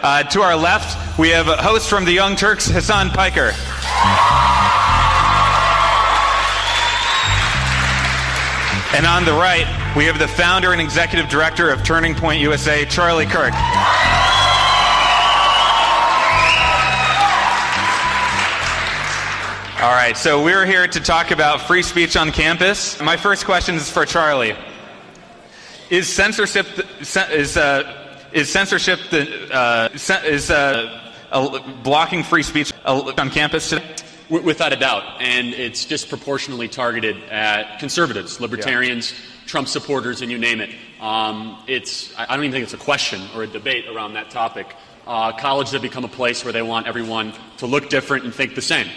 To our left, we have a host from the Young Turks, Hassan Piker. And on the right, we have the founder and executive director of Turning Point USA, Charlie Kirk. All right, so we're here to talk about free speech on campus. My first question is for Charlie. Is censorship blocking free speech on campus today? Without a doubt, and it's disproportionately targeted at conservatives, libertarians, Trump supporters, and you name it. I don't even think it's a question or a debate around that topic. Colleges have become a place where they want everyone to look different and think the same,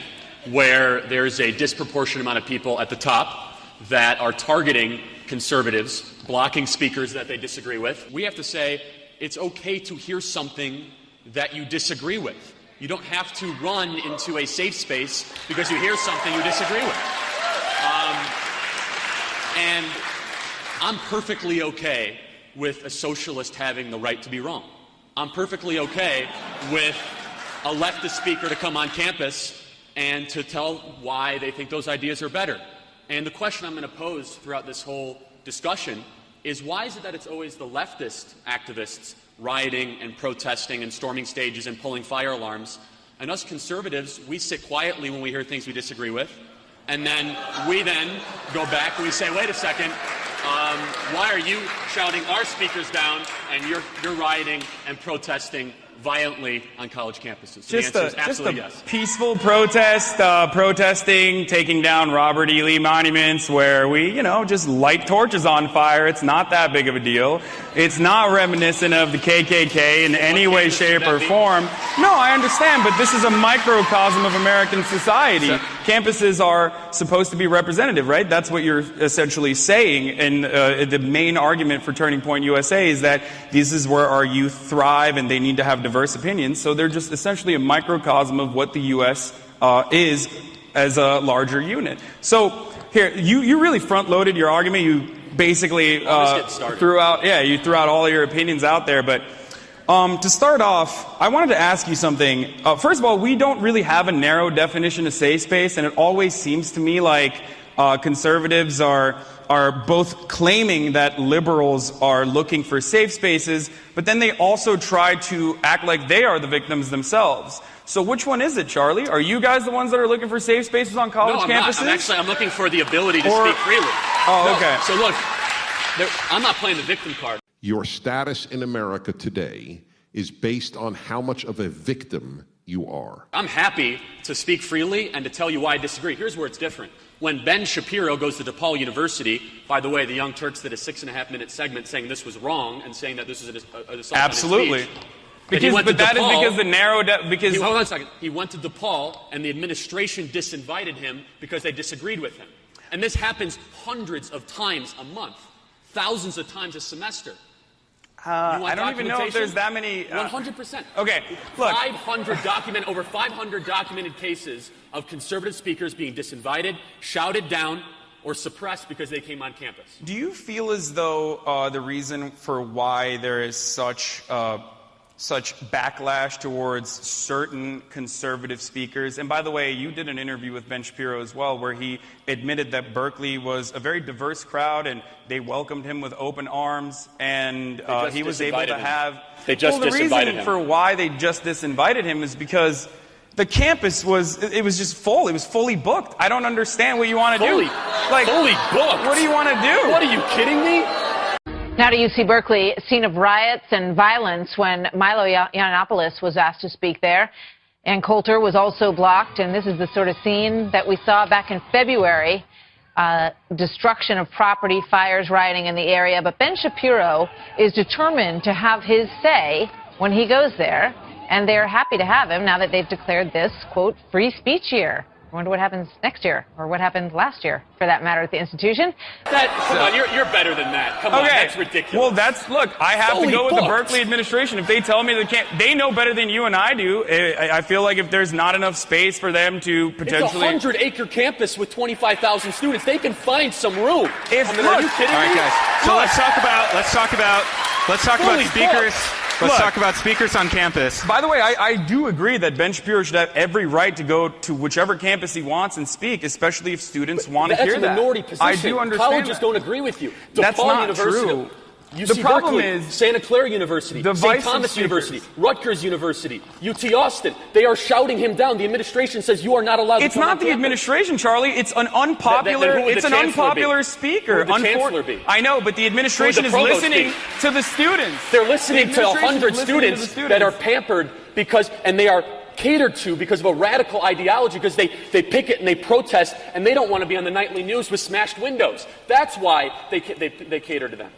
where there's a disproportionate amount of people at the top that are targeting conservatives, blocking speakers that they disagree with. We have to say it's okay to hear something that you disagree with. You don't have to run into a safe space because you hear something you disagree with. And I'm perfectly okay with a socialist having the right to be wrong. I'm perfectly okay with a leftist speaker to come on campus and to tell why they think those ideas are better. And the question I'm going to pose throughout this whole discussion is, why is it that it's always the leftist activists rioting and protesting and storming stages and pulling fire alarms, and us conservatives, we sit quietly when we hear things we disagree with, and then we go back and we say, wait a second, why are you shouting our speakers down and you're rioting and protesting violently on college campuses? So the answer is absolutely yes. Peaceful protest, protesting, taking down Robert E. Lee monuments where we, just light torches on fire. It's not that big of a deal. It's not reminiscent of the KKK in any way, shape, or form. No, I understand, but this is a microcosm of American society. Campuses are supposed to be representative, right? That's what you're essentially saying. And the main argument for Turning Point USA is that this is where our youth thrive and they need to have diverse opinions. So they're just essentially a microcosm of what the U.S. Is as a larger unit. So here, you really front-loaded your argument. You basically threw out all your opinions out there. But to start off, I wanted to ask you something. First of all, we don't really have a narrow definition of safe space, and it always seems to me like conservatives are both claiming that liberals are looking for safe spaces, but then they also try to act like they are the victims themselves. So which one is it, Charlie? Are you guys the ones that are looking for safe spaces on college campuses? I'm looking for the ability to speak freely. Okay. So look, I'm not playing the victim card. Your status in America today is based on how much of a victim you are. I'm happy to speak freely and to tell you why I disagree. Here's where it's different. When Ben Shapiro goes to DePaul University, by the way, the Young Turks did a 6.5-minute segment saying this was wrong and saying that this is an assault absolutely. on his speech. But that is because the narrow... Hold on a second. He went to DePaul, and the administration disinvited him because they disagreed with him. And this happens hundreds of times a month, thousands of times a semester. I don't even know if there's that many... 100%. Okay, look. Over 500 documented cases of conservative speakers being disinvited, shouted down, or suppressed because they came on campus. Do you feel as though the reason for why there is such backlash towards certain conservative speakers, and by the way, you did an interview with Ben Shapiro as well, where he admitted that Berkeley was a very diverse crowd and they welcomed him with open arms, and he was able to have... They just disinvited him. The reason for why they just disinvited him is because the campus was just full. It was fully booked. I don't understand what you want to do. Fully booked? What do you want to do? What, are you kidding me? Now to UC Berkeley, scene of riots and violence when Milo Yiannopoulos was asked to speak there. Ann Coulter was also blocked, and this is the sort of scene that we saw back in February. Destruction of property, fires, rioting in the area. But Ben Shapiro is determined to have his say when he goes there, and they're happy to have him now that they've declared this, quote, free speech year. I wonder what happens next year, or what happened last year, for that matter, at the institution. Come on, you're better than that. Come on, that's ridiculous. Well, look, I have to go with the Berkeley administration. If they tell me they know better than you and I do. I feel like if there's not enough space for them to potentially... It's a 100-acre campus with 25,000 students. They can find some room. All Are you kidding me? right, guys. So let's talk about speakers. Let's talk about speakers on campus. By the way, I do agree that Ben Shapiro should have every right to go to whichever campus he wants and speak, especially if students want to hear that. That's a minority position. I do understand Colleges don't agree with you. That's DePaul not University, true. UC The problem Berkeley, is Santa Clara University, St. Thomas speakers. University, Rutgers University, UT Austin. They are shouting him down. The administration says you are not allowed to It's come not on the campus. administration, Charlie. It's an unpopular. Then who would It's the an chancellor unpopular be? speaker. Who would the chancellor be? I know, but the administration is provost listening be? to the students. They're listening The to administration is 100 listening to the students that are pampered and they are catered to because of a radical ideology, because they picket and they protest, and they don't want to be on the nightly news with smashed windows. That's why they cater to them.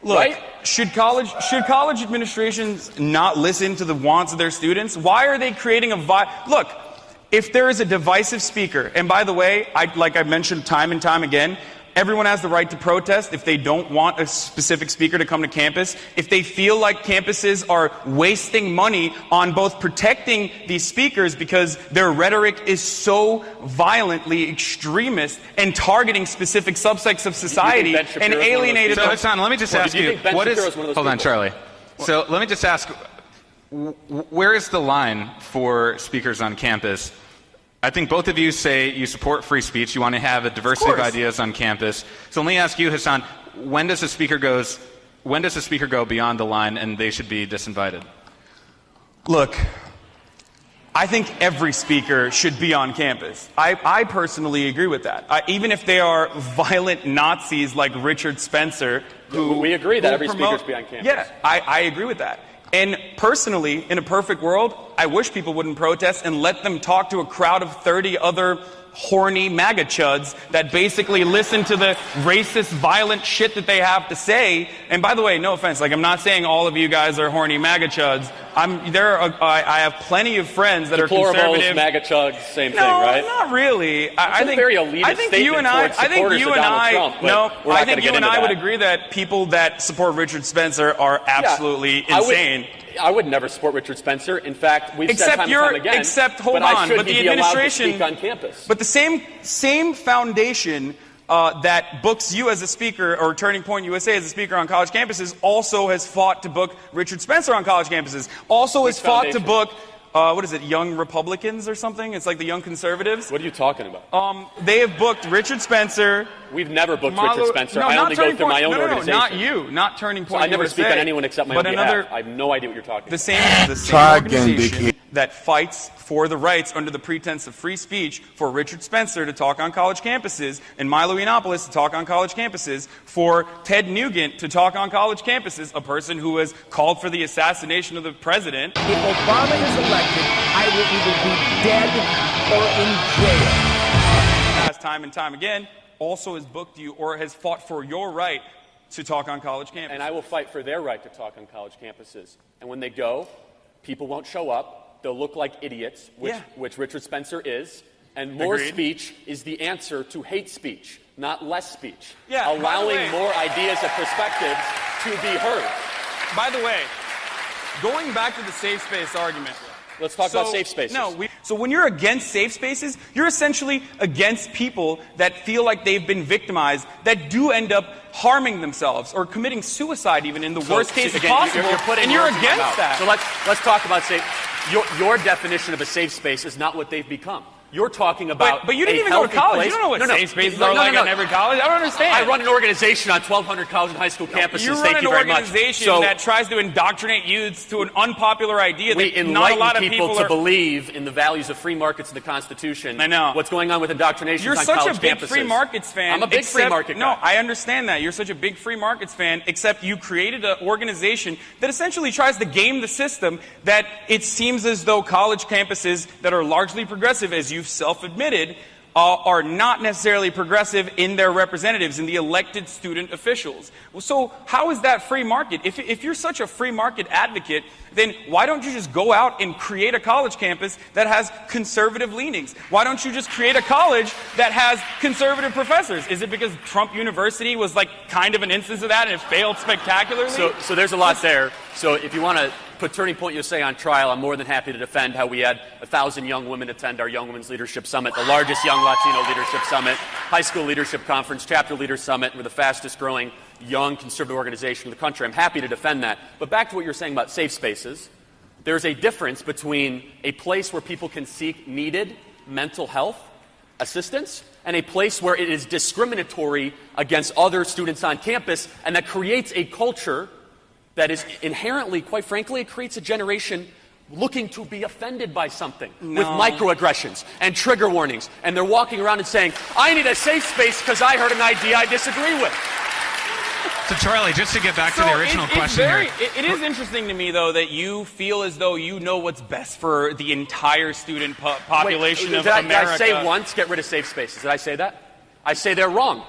Look, right? should college administrations not listen to the wants of their students? Why are they creating look, if there is a divisive speaker, and by the way, like I mentioned time and time again, everyone has the right to protest if they don't want a specific speaker to come to campus. If they feel like campuses are wasting money on both protecting these speakers because their rhetoric is so violently extremist and targeting specific subsects of society and alienated. So, Hassan, let me just ask you, what is... Hold on, Charlie. So let me just ask, where is the line for speakers on campus? I think both of you say you support free speech. You want to have a diversity of ideas on campus. So let me ask you, Hassan, when does a speaker go beyond the line and they should be disinvited? Look, I think every speaker should be on campus. I personally agree with that. Even if they are violent Nazis like Richard Spencer, we agree that every speaker should be on campus. Yeah, I agree with that. And personally, in a perfect world, I wish people wouldn't protest and let them talk to a crowd of 30 other horny MAGA chuds that basically listen to the racist, violent shit that they have to say. And by the way, no offense, like I'm not saying all of you guys are horny MAGA chuds. I have plenty of friends that are conservative. MAGA chuds, same thing, right? No, not really. I think very elitist you and I, would agree that people that support Richard Spencer are absolutely insane. I would never support Richard Spencer. In fact, we've said time and time again. But the administration, speak on campus. But the same foundation that books you as a speaker, or Turning Point USA as a speaker on college campuses, also has fought to book Richard Spencer on college campuses. Also has fought to book, what is it, Young Republicans or something? It's like the Young Conservatives. What are you talking about? They have booked Richard Spencer. We've never booked Richard Spencer. I only go through my own organization. No, not you. Not Turning Point USA. I never speak on anyone except my own behalf. I have no idea what you're talking about. The same organization that fights for the rights under the pretense of free speech for Richard Spencer to talk on college campuses and Milo Yiannopoulos to talk on college campuses, for Ted Nugent to talk on college campuses, a person who has called for the assassination of the president. If Obama is elected, I will either be dead or in jail. Time and time again, also has booked you or has fought for your right to talk on college campuses. And I will fight for their right to talk on college campuses. And when they go, people won't show up. They'll look like idiots, which Richard Spencer is. And more speech is the answer to hate speech, not less speech. Yeah, allowing more ideas and perspectives to be heard. By the way, going back to the safe space argument. Let's talk about safe spaces. So when you're against safe spaces, you're essentially against people that feel like they've been victimized, that do end up harming themselves or committing suicide even in the worst cases possible, and you're against that. So let's talk about safe. Your definition of a safe space is not what they've become. You're talking about But you didn't even go to college. You don't know what safe spaces are like on every college. I don't understand. I run an organization on 1,200 college and high school campuses. You run an organization that tries to indoctrinate youths to an unpopular idea that not a lot of people to believe in the values of free markets and the Constitution. I know. What's going on with indoctrination on college campuses. You're such a big free markets fan. I'm a big free market guy. No, I understand that. You're such a big free markets fan, except you created an organization that essentially tries to game the system, that it seems as though college campuses that are largely progressive, as you've self-admitted, are not necessarily progressive in their representatives, in the elected student officials. Well, so how is that free market? If you're such a free market advocate, then why don't you just go out and create a college campus that has conservative leanings? Why don't you just create a college that has conservative professors? Is it because Trump University was like kind of an instance of that and it failed spectacularly? So there's a lot there. So if you want to put Turning Point USA on trial, I'm more than happy to defend how we had 1,000 young women attend our Young Women's Leadership Summit, the largest young Latino leadership summit, high school leadership conference, chapter leader summit. We're the fastest growing young conservative organization in the country. I'm happy to defend that. But back to what you're saying about safe spaces, there's a difference between a place where people can seek needed mental health assistance and a place where it is discriminatory against other students on campus, and that creates a culture that is inherently, quite frankly, it creates a generation looking to be offended by something with microaggressions and trigger warnings. And they're walking around and saying, I need a safe space because I heard an idea I disagree with. So, Charlie, just to get back to the original question here. It is interesting to me, though, that you feel as though you know what's best for the entire student population of America. Did I say once, get rid of safe spaces? Did I say that? I say they're wrong.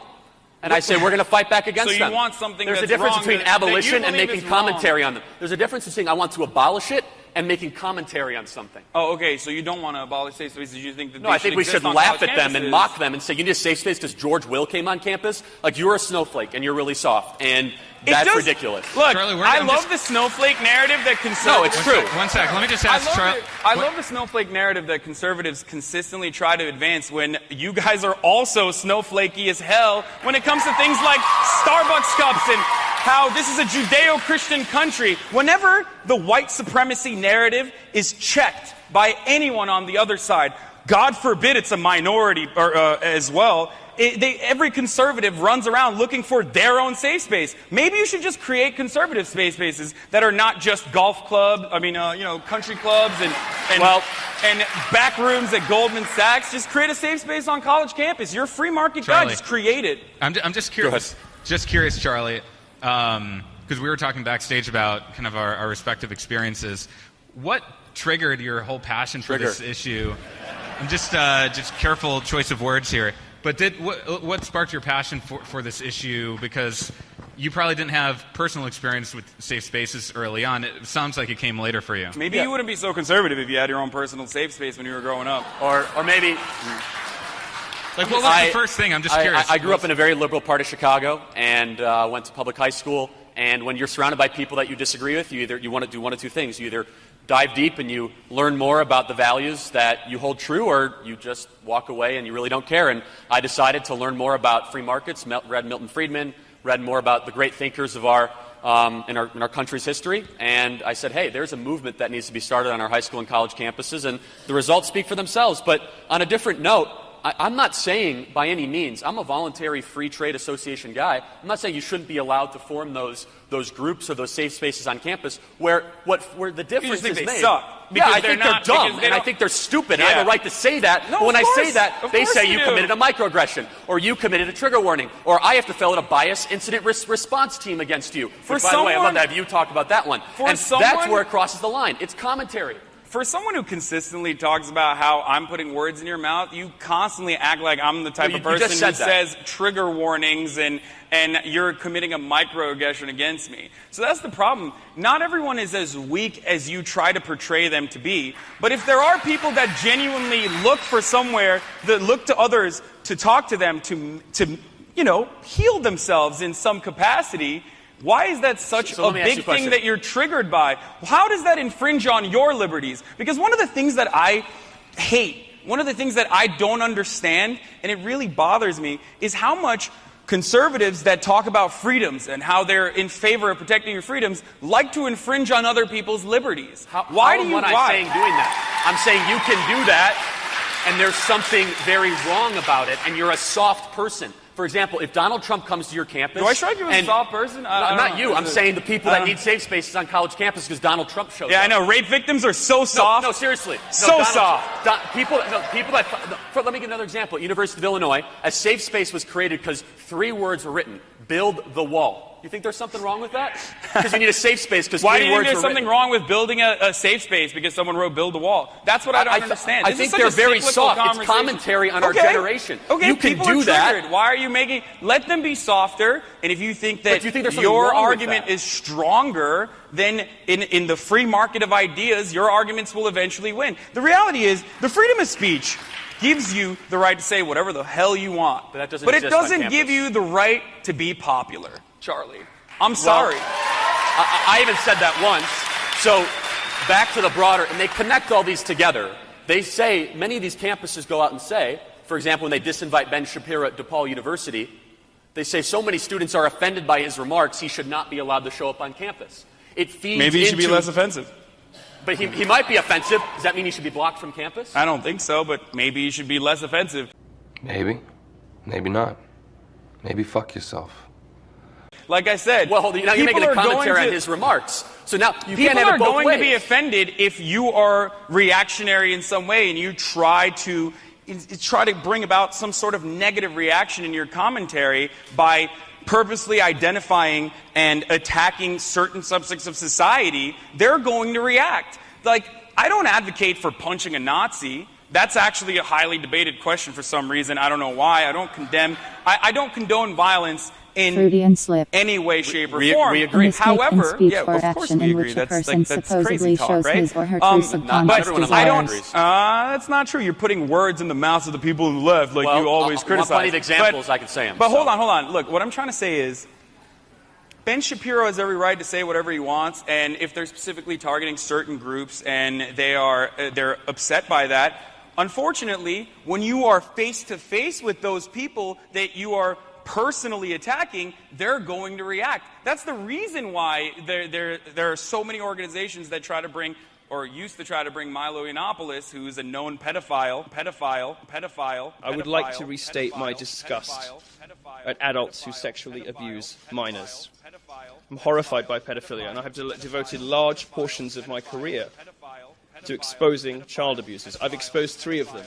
And I say we're going to fight back against them. So you want something There's that's a difference wrong between abolition and making commentary wrong. on them. There's a difference between I want to abolish it and making commentary on something. Oh, okay. So you don't want to abolish safe spaces. You think that No, I think we should laugh at them and mock them and say, you need a safe space because George Will came on campus? Like, you're a snowflake and you're really soft. And that's ridiculous. Look, Charlie, I love the snowflake narrative that conservatives... No, it's true. One sec. Let me just ask Charlie. I love the snowflake narrative that conservatives consistently try to advance when you guys are also snowflakey as hell when it comes to things like Starbucks cups and how this is a Judeo-Christian country. Whenever the white supremacy narrative is checked by anyone on the other side, God forbid it's a minority as well, every conservative runs around looking for their own safe space. Maybe you should just create conservative safe spaces that are not just golf clubs, country clubs and back rooms at Goldman Sachs. Just create a safe space on college campus. You're a free market guy. Just create it. I'm just curious. Just curious, Charlie, because we were talking backstage about kind of our respective experiences. What triggered your whole passion for this issue? I'm just careful choice of words here. But what sparked your passion for this issue? Because you probably didn't have personal experience with safe spaces early on. It sounds like it came later for you. Maybe you wouldn't be so conservative if you had your own personal safe space when you were growing up. Or maybe... Like, what was the first thing? I'm just curious. I grew up in a very liberal part of Chicago and went to public high school. And when you're surrounded by people that you disagree with, you want to do one of two things. You either dive deep and you learn more about the values that you hold true, or you just walk away and you really don't care. And I decided to learn more about free markets, read Milton Friedman, read more about the great thinkers of in our country's history. And I said, hey, there's a movement that needs to be started on our high school and college campuses, and the results speak for themselves. But on a different note, I'm not saying by any means, I'm a voluntary free trade association guy. I'm not saying you shouldn't be allowed to form those groups or those safe spaces on campus where the difference is made. Suck. Yeah, I think they're dumb, and I think they're stupid, and I have a right to say that. No, but when I say that, they say you do. committed a microaggression, or you committed a trigger warning, or I have to fill out a bias incident response team against you. By the way, I'd love to have you talk about that one. And that's where it crosses the line. It's commentary. For someone who consistently talks about how I'm putting words in your mouth, you constantly act like I'm the type of person who says trigger warnings and you're committing a microaggression against me. So that's the problem. Not everyone is as weak as you try to portray them to be. But if there are people that genuinely look for somewhere, that look to others to talk to them, to heal themselves in some capacity, why is that such a big thing that you're triggered by? How does that infringe on your liberties? Because one of the things that I hate, one of the things that I don't understand, and it really bothers me, is how much conservatives that talk about freedoms and how they're in favor of protecting your freedoms like to infringe on other people's liberties. Why am I saying doing that? I'm saying you can do that, and there's something very wrong about it, and you're a soft person. For example, if Donald Trump comes to your campus... Do I strike you as a soft person? Not you. I'm saying the people that need safe spaces on college campuses because Donald Trump shows up. Yeah, I know. Rape victims are so soft. No, seriously. Soft. Let me give another example. At University of Illinois, a safe space was created because 3 words were written. Build the wall. You think there's something wrong with that? Because you need a safe space because 3 words were written. Why do you think there's something wrong with building a safe space because someone wrote build the wall? That's what I don't understand. I think they're very soft. It's commentary on our generation. Okay, you can do that. Why are you making... Let them be softer, and if you think that your argument is stronger, then in the free market of ideas, your arguments will eventually win. The reality is, the freedom of speech gives you the right to say whatever the hell you want. But it doesn't give you the right to be popular, Charlie. I'm sorry. I even said that once. So back to the broader, and they connect all these together. They say, many of these campuses go out and say, for example, when they disinvite Ben Shapiro at DePaul University, They say so many students are offended by his remarks, he should not be allowed to show up on campus. It feeds Maybe he should be less offensive. But he might be offensive. Does that mean he should be blocked from campus? I don't think so, but maybe he should be less offensive. Maybe. Maybe not. Maybe fuck yourself. Like I said, well, now you're making a commentary on his remarks. So now you can't have it both ways. People are going to be offended if you are reactionary in some way and you try to bring about some sort of negative reaction in your commentary by purposely identifying and attacking certain subsects of society. They're going to react. Like, I don't advocate for punching a Nazi. That's actually a highly debated question for some reason. I don't know why. I don't condone violence in any way, shape, or form. We agree. However, yeah, of course we agree. That's crazy talk, right? That's not true. You're putting words in the mouths of the people on the left, like you always criticize. Plenty of examples I could say them. But hold on. Look, what I'm trying to say is, Ben Shapiro has every right to say whatever he wants, and if they're specifically targeting certain groups and they're upset by that, unfortunately, when you are face to face with those people that you are personally attacking, they're going to react. That's the reason why there are so many organizations that try to bring, or used to try to bring, Milo Yiannopoulos, who's a known pedophile. I would like to restate my disgust at adults who sexually abuse minors. I'm horrified by pedophilia, and I have devoted large portions of my career to exposing child abusers. I've exposed 3 of them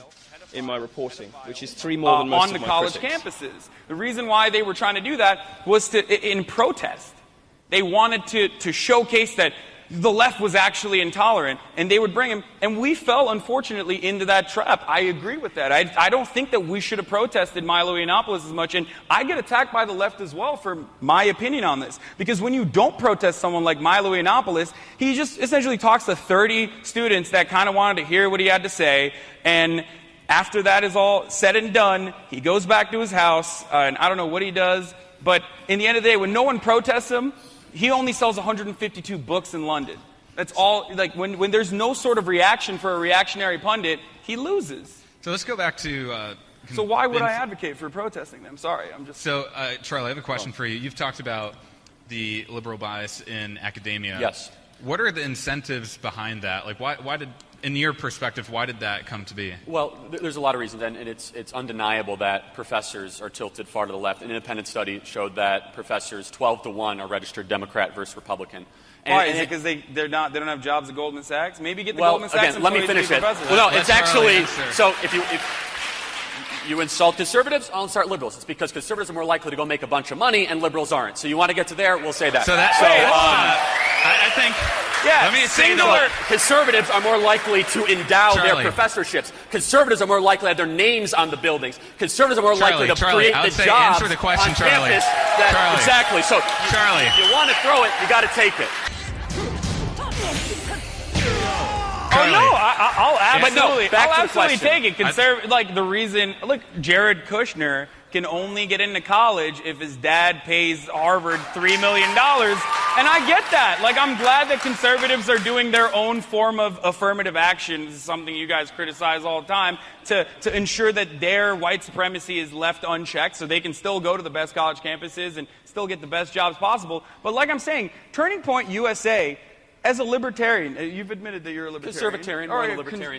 in my reporting, which is 3 more than most of my college critics. campuses. The reason why they were trying to do that was in protest. They wanted to showcase that the left was actually intolerant, and they would bring him. And we fell, unfortunately, into that trap. I agree with that. I don't think that we should have protested Milo Yiannopoulos as much. And I get attacked by the left as well for my opinion on this. Because when you don't protest someone like Milo Yiannopoulos, he just essentially talks to 30 students that kind of wanted to hear what he had to say. And after that is all said and done, he goes back to his house, and I don't know what he does. But in the end of the day, when no one protests him, he only sells 152 books in London. That's all. Like, when there's no sort of reaction for a reactionary pundit, he loses. So let's go back to... so why would I advocate for protesting them? Sorry, I'm just... So, Charlie, I have a question for you. You've talked about the liberal bias in academia. Yes. What are the incentives behind that? Like, why did... In your perspective, why did that come to be? Well, there's a lot of reasons, and it's undeniable that professors are tilted far to the left. An independent study showed that professors 12-1 are registered Democrat versus Republican. Why? Is it because they don't have jobs at Goldman Sachs? Maybe get the Goldman Sachs again, let me finish it. Well, no, it's actually so. If you insult conservatives, I'll insult liberals. It's because conservatives are more likely to go make a bunch of money, and liberals aren't. So you want to get to there? We'll say that. I think. Yeah, conservatives are more likely to endow their professorships. Conservatives are more likely to have their names on the buildings. Conservatives are more likely to create the jobs answer the question, on Charlie. campus. Exactly. So you want to throw it, you got to take it. Oh no, I'll absolutely, take it. Look, the reason, Jared Kushner can only get into college if his dad pays Harvard $3 million. And I get that. I'm glad that conservatives are doing their own form of affirmative action. This is something you guys criticize all the time, to ensure that their white supremacy is left unchecked so they can still go to the best college campuses and still get the best jobs possible. But like I'm saying, Turning Point USA, as a libertarian, you've admitted that you're a libertarian.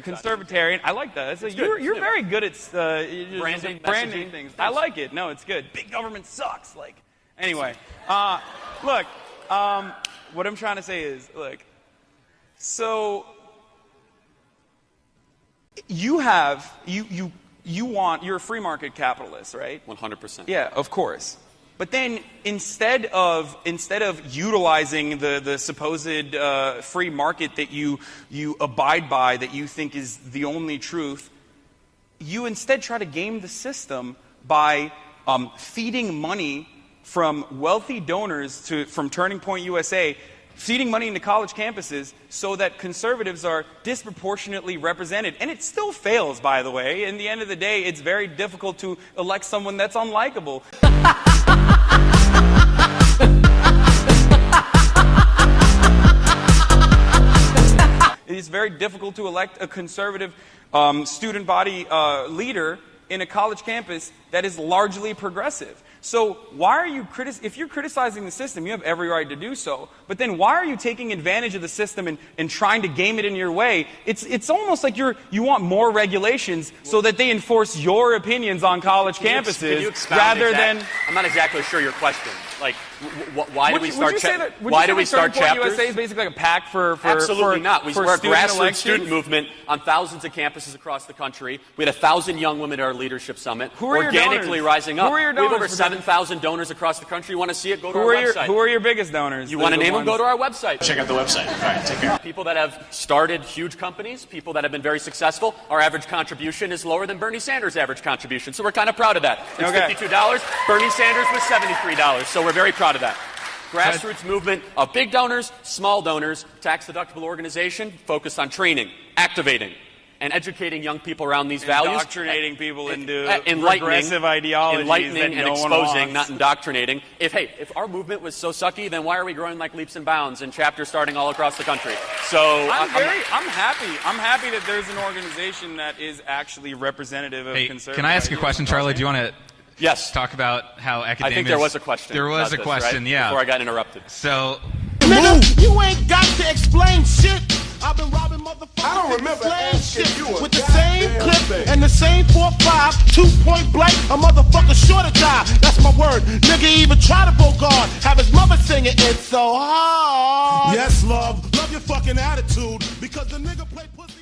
Conservatarian. I like that. You're very good at branding things. I like it. No, it's good. Big government sucks. Anyway, look. What I'm trying to say is, so you're a free market capitalist, right? 100%. Yeah, of course. But then instead of utilizing the supposed free market that you abide by, that you think is the only truth, you instead try to game the system by feeding money from wealthy donors from Turning Point USA, feeding money into college campuses so that conservatives are disproportionately represented. And it still fails, by the way. In the end of the day, it's very difficult to elect someone that's unlikable. It's very difficult to elect a conservative student body leader in a college campus that is largely progressive. So why are you if you're criticizing the system, you have every right to do so. But then why are you taking advantage of the system and trying to game it in your way? It's almost like you want more regulations so that they enforce your opinions on college campuses rather than. I'm not exactly sure your question. Like, why do we start? Why do we start chapters? USA is basically like a PAC for absolutely not. We're a grassroots elections. Student movement on thousands of campuses across the country. We had 1,000 young women at our leadership summit, Who are organically rising up. Who are your we have donors? over 7,000 donors across the country. You want to see it? Go to our website. Who are your biggest donors? You want to name them? Go to our website. Check out the website. All right, take care. People that have started huge companies, people that have been very successful. Our average contribution is lower than Bernie Sanders' average contribution, so we're kind of proud of that. It's $52. Bernie Sanders was $73, so we're very proud of that. Grassroots movement of big donors, small donors, tax-deductible organization focused on training, activating, and educating young people around these values. Indoctrinating people into progressive ideologies enlightening that no and one exposing, wants. not indoctrinating. If our movement was so sucky, then why are we growing like leaps and bounds and chapters starting all across the country? So I'm happy. I'm happy that there's an organization that is actually representative of conservative. Can I ask a question, Charlie? Do you want to? Yes. Talk about how academics. I think there was a question. There was a question, right? yeah. Before I got interrupted. So. Nigga, you ain't got to explain shit. I've been robbing motherfuckers. I don't remember asking shit you a with the goddamn same clip thing. and the same 4.5, 2-point blank. A motherfucker sure to die. That's my word. Nigga even try to bogart. Have his mother singing It's So Hard. Yes, love your fucking attitude because the nigga play pussy.